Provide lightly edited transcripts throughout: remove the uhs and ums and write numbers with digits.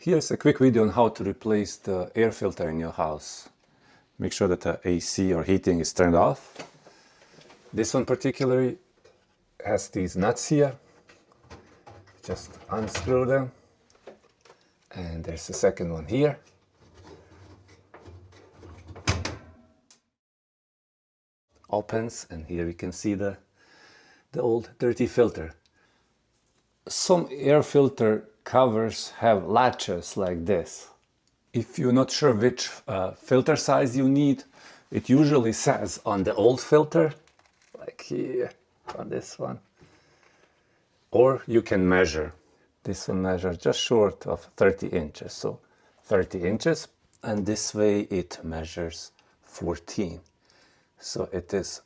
Here's a quick video on how to replace the air filter in your house. Make sure that the AC or heating is turned off. This one particularly has these nuts here. Just unscrew them. And there's a second one here. Opens, and here you can see the old dirty filter. Some air filter covers have latches like this. If you're not sure which filter size you need, it usually says on the old filter, like here on this one. Or you can measure. This one measures just short of 30 inches, so 30 inches, and this way it measures 14. So it is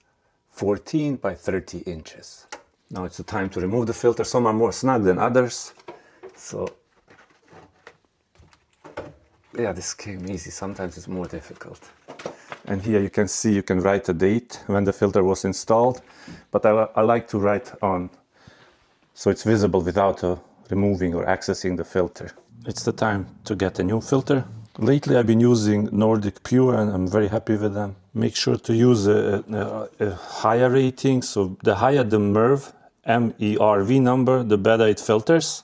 14 by 30 inches. Now it's the time to remove the filter. Some are more snug than others. So yeah, this came easy. Sometimes it's more difficult. And here you can see, you can write a date when the filter was installed. But I like to write on, so it's visible without removing or accessing the filter. It's the time to get a new filter. Lately I've been using Nordic Pure and I'm very happy with them. Make sure to use a higher rating. So the higher the MERV, M-E-R-V number, the better it filters.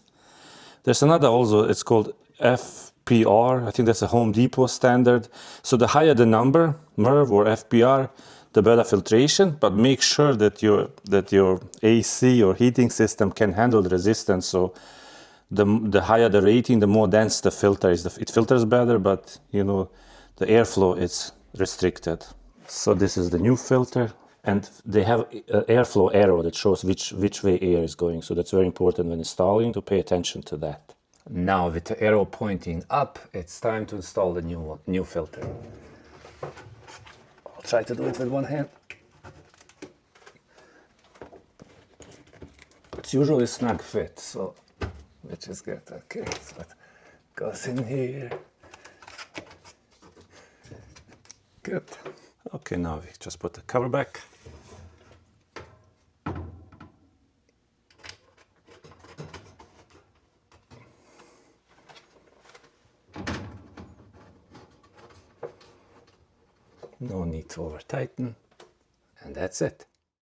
There's another also, it's called FPR. I think that's a Home Depot standard. So the higher the number, MERV or FPR, the better filtration, but make sure that your AC or heating system can handle the resistance. So the higher the rating, the more dense the filter is. It filters better, but you know, the airflow is restricted. So this is the new filter, and they have an airflow arrow that shows which way air is going. So that's very important when installing, to pay attention to that. Now with the arrow pointing up, it's time to install the new filter. I'll try to do it with one hand. It's usually a snug fit, so which is good. Okay, so it goes in here. Good. Okay, now we just put the cover back. No need to over tighten, and that's it.